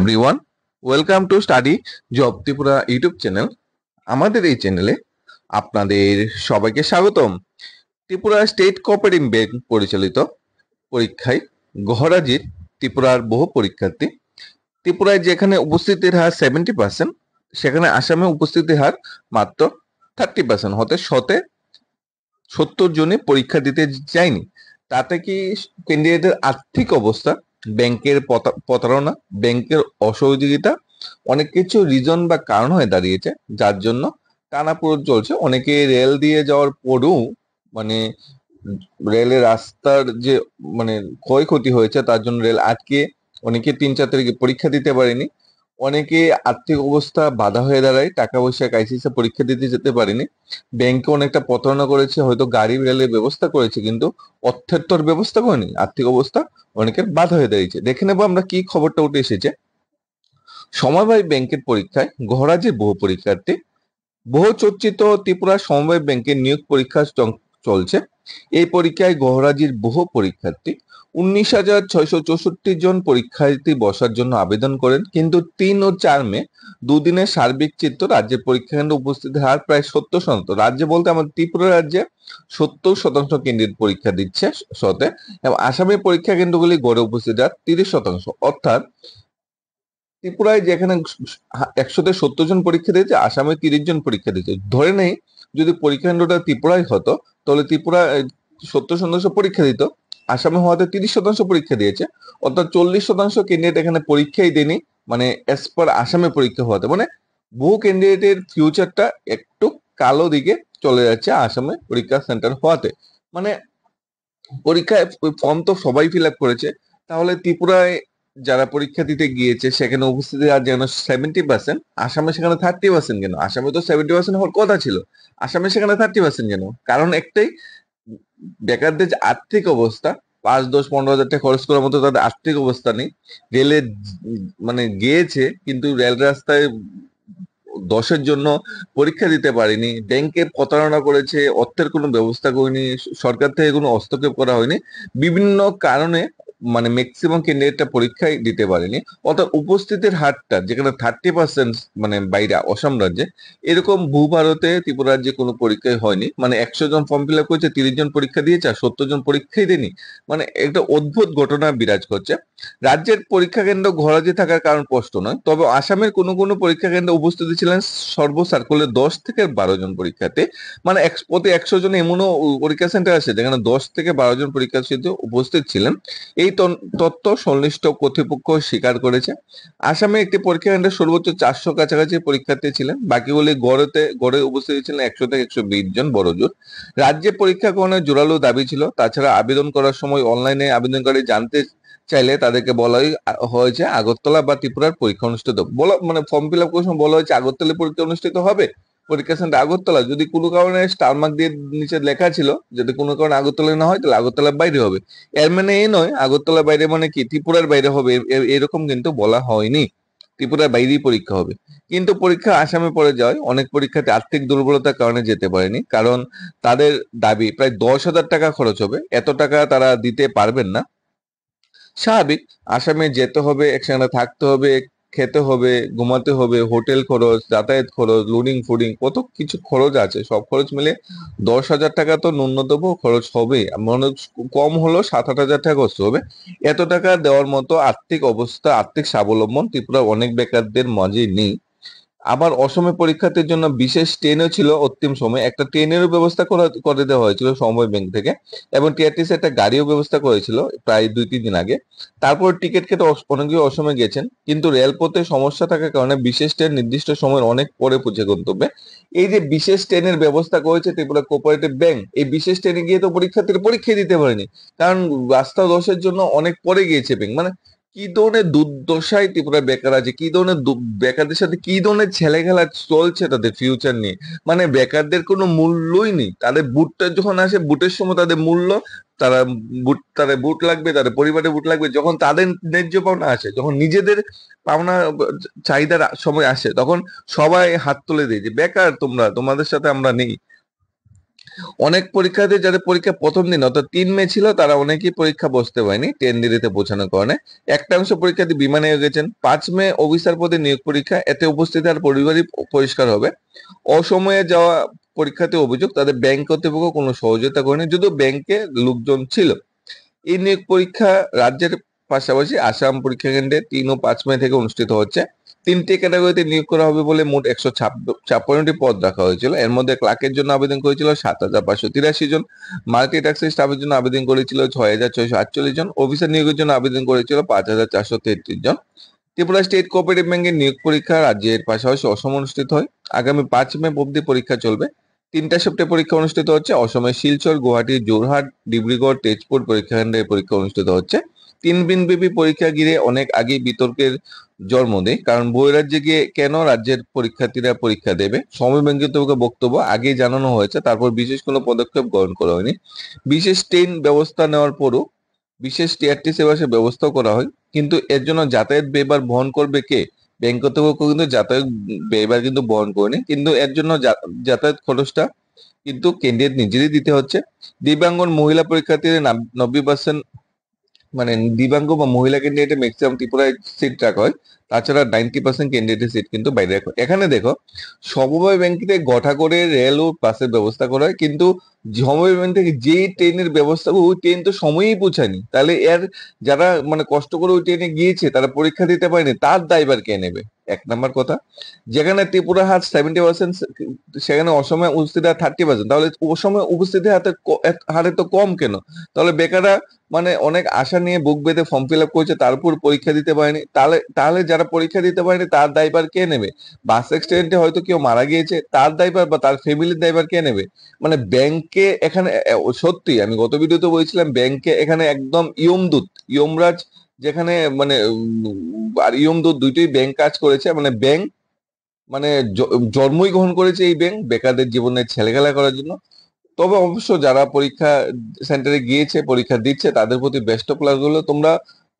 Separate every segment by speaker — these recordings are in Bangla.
Speaker 1: Everyone, welcome to study job Tripura YouTube channel. আমাদের এই চ্যানেলে আপনাদের সবাইকে স্বাগতম। ত্রিপুরা স্টেট কোঅপারেটিভ ব্যাংক পরিচালিত পরীক্ষায় গহরাজির ত্রিপুরার বহু পরীক্ষার্থী ত্রিপুরায় যেখানে উপস্থিতির হার 70%, সেখানে আসামে উপস্থিতির হার মাত্র 30% হতে 70 জনই পরীক্ষা দিতে যায়নি। তাতে কি ক্যান্ডিডেটের আর্থিক অবস্থা, ব্যাংকের প্রতারণা, ব্যাংকের অসহযোগিতা, অনেক কিছু রিজন বা কারণ হয়ে দাঁড়িয়েছে, যার জন্য টানাপোড়েন চলছে। অনেকে রেল দিয়ে যাওয়ার পরেও মানে রেলের রাস্তার যে ক্ষয়ক্ষতি হয়েছে, তার জন্য রেল আটকে অনেকে 3-4 তারিখে পরীক্ষা দিতে পারেনি। অনেকে আর্থিক অবস্থা বাধা হয়ে দাঁড়ায়, টাকা পয়সা ক্রাইসিসে পরীক্ষা দিতে যেতে পারেনি। ব্যাংকে অনেকটা প্রতারণা করেছে, হয়তো গাড়ি রেলের ব্যবস্থা করেছে কিন্তু অর্থের তো আর ব্যবস্থা করেনি। আর্থিক অবস্থা অনেকের বাধা হয়ে দাঁড়িয়েছে। দেখে নেবো আমরা কি খবরটা উঠে এসেছে। সমবায় ব্যাংকের পরীক্ষায় গহরাজির বহু পরীক্ষার্থী। বহু চর্চিত ত্রিপুরা সমবায় ব্যাংকের নিয়োগ পরীক্ষা চলছে। এই পরীক্ষায় গহরাজির বহু পরীক্ষার্থী 19,664 জন পরীক্ষার্থী বসার জন্য আবেদন করেন, কিন্তু 3 ও 4 মে দুদিনের সার্বিক চিত্র রাজ্যের পরীক্ষা কেন্দ্রে উপস্থিতির হার প্রায় 70%। রাজ্যে বলতে আমাদের ত্রিপুরা রাজ্যে 70% ক্যান্ডিডেট পরীক্ষা দিচ্ছে শতে, এবং আসামের পরীক্ষা কেন্দ্রগুলি গড়ে উপস্থিতির হার 30%। অর্থাৎ ত্রিপুরায় যেখানে 100-তে 70 জন পরীক্ষা দিয়েছে, আসামে 30 জন পরীক্ষা দিয়েছে। ধরে নেই যদি পরীক্ষা কেন্দ্রটা ত্রিপুরায় হতো, তাহলে ত্রিপুরা 70% পরীক্ষা দিত, আসামে হওয়াতে 30% পরীক্ষা দিয়েছে। অর্থাৎ 40% ক্যান্ডিডেট এখানে পরীক্ষাই দেয়নি, এস পার আসামে পরীক্ষা হওয়াতে বহু ক্যান্ডিডেটের ফিউচারটা একটু কালো দিকে চলে যাচ্ছে আসামে পরীক্ষা সেন্টার হওয়াতে। পরীক্ষায় ফর্ম তো সবাই ফিল আপ করেছে, তাহলে ত্রিপুরায় যারা পরীক্ষা দিতে গিয়েছে সেখানে উপস্থিতি আর যেন 70%, আসামে সেখানে 30% কেন? আসামে তো 70% হওয়ার কথা ছিল, আসামে সেখানে 30% কেন? কারণ একটাই, বেকারদের যে আর্থিক অবস্থা, 5, 10, 15 হাজার টাকা খরচ করার মতো তাদের আর্থিক অবস্থা নেই। রেলে গিয়েছে কিন্তু রেল রাস্তায় 10-এর জন্য পরীক্ষা দিতে পারেনি, ব্যাংকে প্রতারণা করেছে, অর্থের কোনো ব্যবস্থা করেনি, সরকার থেকে কোনো হস্তক্ষেপ করা হয়নি, বিভিন্ন কারণে ম্যাক্সিমাম ক্যান্ডিডেটটা পরীক্ষায় দিতে পারেনি। অর্থাৎ উপস্থিতির হারটা যেখানে 30% বাইরে অসম রাজ্যে, এরকম ভূভারতে ত্রিপুরা রাজ্যে কোনো পরীক্ষায় হয়নি। 100 জন ফর্ম ফিল আপ করেছে, 30 জন পরীক্ষা দিয়েছে আর 70 জন পরীক্ষাই দেয়নি। একটা অদ্ভুত ঘটনা বিরাজ করছে। রাজ্যের পরীক্ষা কেন্দ্র ঘরাজি থাকার কারণ স্পষ্ট নয়, তবে আসামের কোনো কোনো পরীক্ষা কেন্দ্রে উপস্থিত ছিলেন সর্বসার্কুলে 10 থেকে 12 জন পরীক্ষার্থী। প্রতি 100 জন এমনও পরীক্ষা সেন্টার আছে যেখানে 10 থেকে 12 জন পরীক্ষার্থী উপস্থিত ছিলেন। এই তথ্য সংশ্লিষ্ট কর্তৃপক্ষ স্বীকার করেছে। আসামে একটি পরীক্ষা কেন্দ্রে সর্বোচ্চ 400 কাছাকাছি পরীক্ষার্থী ছিলেন, বাকিগুলি গড়ে উপস্থিত ছিলেন 100 থেকে 120 জন বড় জোর। রাজ্যে পরীক্ষা গ্রহণের জোরালো দাবি ছিল। তাছাড়া আবেদন করার সময় অনলাইনে আবেদনকারী জানতে চাইলে তাদেরকে বলা হয়েছে আগরতলা বা ত্রিপুরার পরীক্ষা অনুষ্ঠিত ফর্ম ফিল আপ করার সময় বলা হয়েছে আগরতলা পরীক্ষা অনুষ্ঠিত হবে, পরীক্ষা সেন্টার আগরতলা। যদি কোনো কারণে স্টার মার্ক দিয়ে নিচে লেখা ছিল, যদি কোনো কারণে আগরতলা না হয় তাহলে আগরতলার বাইরে হবে। এর মানে এই নয় আগরতলার বাইরে কি ত্রিপুরার বাইরে হবে, এরকম কিন্তু বলা হয়নি। ত্রিপুরার বাইরেই পরীক্ষা হবে। কিন্তু পরীক্ষা আসামে পড়ে যাওয়ায় অনেক পরীক্ষার্থী আর্থিক দুর্বলতার কারণে যেতে পারেনি। কারণ তাদের দাবি প্রায় 10,000 টাকা খরচ হবে, এত টাকা তারা দিতে পারবেন না। স্বাভাবিক, আসামে যেতে হবে, একসঙ্গে থাকতে হবে, খেতে হবে, ঘুমাতে হবে, হোটেল খরচ, যাতায়াত খরচ, লোডিং ফুডিং, কত কিছু খরচ আছে। সব খরচ মিলে 10,000 টাকা তো ন্যূনতম খরচ হবে, কম হলো 7-8 হাজার টাকা খরচ হবে। এত টাকা দেওয়ার মতো আর্থিক অবস্থা, আর্থিক স্বাবলম্বন ত্রিপুরা অনেক বেকারদের মাঝে নেই। আবার অসমে পরীক্ষার্থীর জন্য বিশেষ ট্রেনও ছিল। অন্তিম সময়ে একটা ট্রেনেরও ব্যবস্থা করে দেওয়া হয়েছিল সমবায় ব্যাংক থেকে, এবং টিআরটিসি একটা গাড়িও ব্যবস্থা করেছিল প্রায় 2-3 দিন আগে। তারপর টিকিট কেটে অনেকে অসমে গেছেন, কিন্তু রেলপথে সমস্যা থাকার কারণে বিশেষ ট্রেন নির্দিষ্ট সময়ের অনেক পরে পৌঁছে গন্তব্যে। এই যে বিশেষ ট্রেনের ব্যবস্থা করেছে ত্রিপুরা কোঅপারেটিভ ব্যাংক, এই বিশেষ ট্রেনে গিয়ে তো পরীক্ষার্থীরা পরীক্ষা দিতে পারেনি, কারণ রাস্তা দশের জন্য অনেক পরে গিয়েছে ব্যাংক। কি ধরনের দুর্দশায় ত্রিপুরা বেকার আছে, কি ধরনের বেকারদের সাথে কি ধরনের ছেলে খেলা চলছে তাদের ফিউচার নিয়ে। বেকারদের কোনো মূল্যই নেই। তাদের বুটটা যখন আসে, বুটের সময় তাদের মূল্য, তাদের বুট লাগবে, তাদের পরিবারের বুট লাগবে। যখন তাদের ন্যায্য পাওনা আসে, যখন নিজেদের পাওনা চাহিদার সময় আসে, তখন সবাই হাত তুলে দেয় যে বেকার তোমরা, তোমাদের সাথে আমরা নেই। অনেক পরীক্ষার্থী যাদের পরীক্ষা প্রথম দিন অর্থাৎ ৩ মে ছিল, তারা অনেকেই পরীক্ষা বসতে পারেনি ট্রেন দেরিতে পৌঁছানোর কারণে। একটা অংশ পরীক্ষার্থী বিমানে গেছেন। ৫ মে অফিসার পদে নিয়োগ পরীক্ষা, এতে উপস্থিতি আর পরিবারই পরিষ্কার হবে। অসময়ে যাওয়া পরীক্ষার্থী অভিযোগ তাদের ব্যাংক কর্তৃপক্ষ কোনো সহযোগিতা করেনি, যদিও ব্যাংকে লোকজন ছিল। এই নিয়োগ পরীক্ষা রাজ্যের পাশাপাশি আসাম পরীক্ষা কেন্দ্রে ৩ ও ৫ মে থেকে অনুষ্ঠিত হচ্ছে। ৩টি ক্যাটাগরিতে নিয়োগ করা হবে বলে মোট ১৫৬টি পদ রাখা হয়েছিল। এর মধ্যে ক্লার্কের জন্য আবেদন করেছিল ৭,৫৮৩ জন, মাল্টি টাস্ক স্টাফের জন্য আবেদন করেছিল ৬,৬৪৮ জন, অফিসার নিয়োগের জন্য আবেদন করেছিল ৫,৪৩৩ জন। ত্রিপুরা স্টেট কোঅপারেটিভ ব্যাংকের নিয়োগ পরীক্ষা রাজ্যের পাশাপাশি অসম অনুষ্ঠিত হয়। আগামী ৫ মে অবধি পরীক্ষা চলবে। ৩টা শিফটে পরীক্ষা অনুষ্ঠিত হচ্ছে। অসমের শিলচর, গুয়াহাটি, যোরহাট, ডিব্রুগড়, তেজপুর পরীক্ষা কেন্দ্রে পরীক্ষা অনুষ্ঠিত হচ্ছে। ৩ দিনব্যাপী পরীক্ষা ঘিরে অনেক আগেই বিতর্কের জন্ম দেয়, কারণ বহিরাজ্যে গিয়ে কেন রাজ্যের পরীক্ষার্থীরা পরীক্ষা দেবে। সময় ব্যাংকের বক্তব্য আগেই জানানো হয়েছে, তারপর বিশেষ কোনো পদক্ষেপ গ্রহণ করা হয়নি। বিশেষ ট্রেন ব্যবস্থা নেওয়ার পরও বিশেষ টিআরটিসি বাসের ব্যবস্থাও করা হয়, কিন্তু এর জন্য যাতায়াত ব্যয়ভার বহন করবে কে? ব্যাংক কর্তৃপক্ষ কিন্তু যাতায়াত ব্যয়ভার কিন্তু বহন করেনি, কিন্তু এর জন্য যাতায়াত খরচটা কিন্তু কেন্দ্রের নিজেরই দিতে হচ্ছে। দিব্যাঙ্গ মহিলা পরীক্ষার্থীদের 90% মানে দিব্যাঙ্গ বা মহিলা ক্যান্ডিডেটে ম্যাক্সিমাম ত্রিপুরায় সিট রাখা হয়। তাছাড়া 90% ক্যান্ডিডেটের সিট কিন্তু বাইরে রাখা হয়। এখানে দেখো, সমবায় ব্যাংকে ঘটা করে রেল ও বাসের ব্যবস্থা করা হয়, কিন্তু সমবায় ব্যাংক থেকে যেই ট্রেনের ব্যবস্থা, ওই ট্রেন তো সময়ই পৌঁছায়নি। তাহলে এর যারা কষ্ট করে ওই ট্রেনে গিয়েছে তারা পরীক্ষা দিতে পারেনি, তার দায়ভার কে নেবে? ১ নম্বর কথা। যেখানে ত্রিপুরা হার 70%, সেখানে অসময়ে উপস্থিতি হার 30%। তাহলে অসময়ে উপস্থিতি হারে তো কম কেন? তাহলে বেকাররা অনেক আশা নিয়ে বুক বেঁধে ফর্ম ফিল আপ করেছে, তারপর পরীক্ষা দিতে পারেনি। তাহলে তাহলে যারা পরীক্ষা দিতে পারেনি তার দায়ভার কে নেবে? বাস অ্যাক্সিডেন্টে হয়তো কেউ মারা গিয়েছে, তার দায়ভার বা তার ফ্যামিলির দায়ভার কে নেবে? ব্যাংকে এখানে সত্যি আমি গত ভিডিওতে বলেছিলাম, ব্যাংকে এখানে একদম ইয়মদূত, ইয়মরাজ যেখানে আর ইয়মদূত দুইটোই ব্যাংক কাজ করেছে। ব্যাংক জন্মই গ্রহণ করেছে এই ব্যাংক বেকারদের জীবনে ছেলেখেলা করার জন্য। তবে অবশ্য যারা পরীক্ষা সেন্টারে গিয়েছে, পরীক্ষা দিচ্ছে, তাদের প্রতি বেস্ট অফ লাক হলো।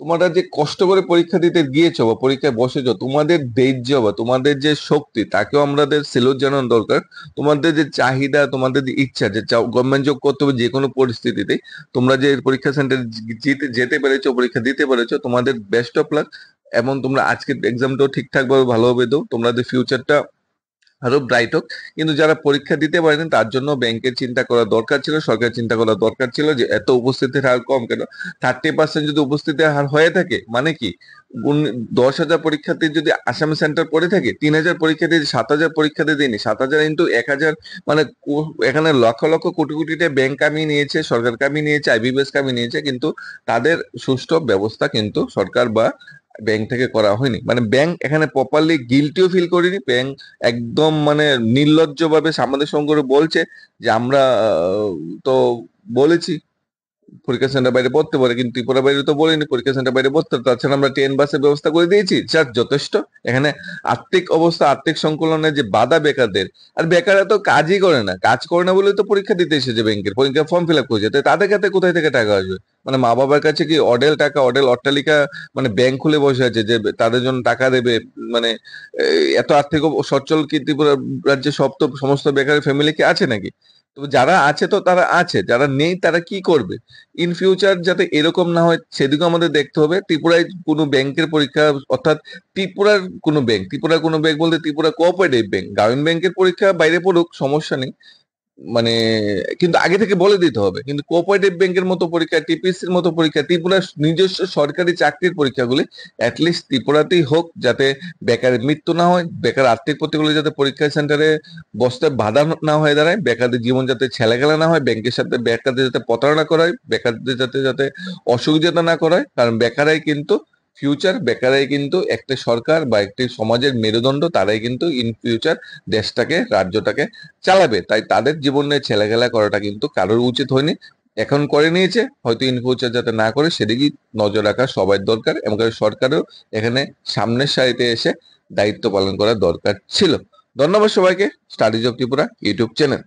Speaker 1: তোমরা যে কষ্ট করে পরীক্ষা দিতে গিয়েছো বা পরীক্ষায় বসেছো, তোমাদের ধৈর্য বা তোমাদের যে শক্তি, তাকেও আমাদের সেলুট জানানো দরকার। তোমাদের যে চাহিদা, তোমাদের যে ইচ্ছা, যে গভর্নমেন্ট জব করতে হবে যে কোনো পরিস্থিতিতে, তোমরা যে পরীক্ষা সেন্টারে যেতে পেরেছো, পরীক্ষা দিতে পেরেছো, তোমাদের বেস্ট অফ লাক। এবং তোমরা আজকের এক্সামটাও ঠিকঠাক ভাবে ভালোভাবে দাও, তোমাদের ফিউচারটা আরো ব্রাইট হোক। কিন্তু যারা পরীক্ষা দিতে পারেনি তার জন্য ব্যাংকের চিন্তা করা দরকার ছিল, সরকার চিন্তা করা দরকার ছিল যে এত উপস্থিতির হার কম কেন। 30% যদি উপস্থিতির হার হয়ে থাকে মানে কি, 10,000 পরীক্ষার্থী যদি আসামি সেন্টার পড়ে থাকে, 3,000 পরীক্ষার্থী 7,000 পরীক্ষাতে দেয়নি, 7,000 ইন্টু 1,000, এখানে লক্ষ লক্ষ কোটি কোটিতে ব্যাংক কামিয়ে নিয়েছে, সরকার কামিয়ে নিয়েছে, আইবিপিএস কামিয়ে নিয়েছে, কিন্তু তাদের সুষ্ঠু ব্যবস্থা কিন্তু সরকার বা ব্যাংক থেকে করা হয়নি। ব্যাংক এখানে প্রপারলি গিলটিও ফিল করেনি। ব্যাংক একদম নির্লজ্জ ভাবে সাংবাদিক সংঘরে বলছে যে আমরা তো বলেছি পরীক্ষা সেন্টার বাইরে পড়তে পারে, কিন্তু ত্রিপুরা বাইরে তো বলিনি পরীক্ষা সেন্টার বাইরে পড়তে। তাছাড়া আমরা ট্রেন বাসের ব্যবস্থা করে দিয়েছি, স্যার যথেষ্ট। এখানে আর্থিক অবস্থা, আর্থিক সংকুলনের যে বাধা বেকারদের, আর বেকাররা তো কাজই করে না, কাজ করে না বলে তো পরীক্ষা দিতে এসেছে, ব্যাংকের পরীক্ষা ফর্ম ফিল আপ করেছে, তাদের কাছে কোথায় থেকে টাকা আসবে? মা বাবার কাছে কি অডেল টাকা, অডেল অট্টালিকা ব্যাংক খুলে বসে আছে যে তাদের জন্য টাকা দেবে? মানে এত আর্থিক সচ্ছল কি ত্রিপুরা রাজ্যে সমস্ত বেকার ফ্যামিলি কি আছে নাকি? তো যারা আছে তো তারা আছে, যারা নেই তারা কি করবে? ইন ফিউচার যাতে এরকম না হয় সেদিকে আমাদের দেখতে হবে। ত্রিপুরায় কোনো ব্যাংকের পরীক্ষা, অর্থাৎ ত্রিপুরার কোনো ব্যাংক বলতে ত্রিপুরা কোঅপারেটিভ ব্যাংক, গ্রামীণ ব্যাংকের পরীক্ষা বাইরে পড়ুক, সমস্যা নেই। মানে কিন্তু আগে থেকে বলে দিতে হবে। কিন্তু কোঅপারেটিভ ব্যাংকের মতো পরীক্ষা, টিপিসির মতো পরীক্ষা, ত্রিপুরার নিজস্ব সরকারি চাকরির পরীক্ষাগুলি অ্যাটলিস্ট ত্রিপুরাতেই হোক, যাতে বেকারের মৃত্যু না হয়, বেকার আর্থিক প্রতিকূলে যাতে পরীক্ষা সেন্টারে বসতে বাধা না হয়ে দাঁড়ায়, বেকারদের জীবন যাতে ছেলেখেলা না হয়, ব্যাংকের সাথে বেকারদের যাতে প্রতারণা করা হয়, বেকারদের যাতে যাতে অসুবিধা না করা হয়। কারণ বেকারাই কিন্তু ফিউচার, বেকারাই কিন্তু একটা সরকার বা একটি সমাজের মেরুদণ্ড, তারাই কিন্তু ইন ফিউচার দেশটাকে, রাজ্যটাকে চালাবে। তাই তাদের জীবনে ছেলেখেলা করাটা কিন্তু কারোর উচিত হয়নি। এখন করে নিয়েছে, হয়তো ইন ফিউচার যাতে না করে সেদিকে নজর রাখা সবার দরকার, এবং সরকারও এখানে সামনের সারিতে এসে দায়িত্ব পালন করা দরকার ছিল। ধন্যবাদ সবাইকে। Studies of Tripura YouTube channel.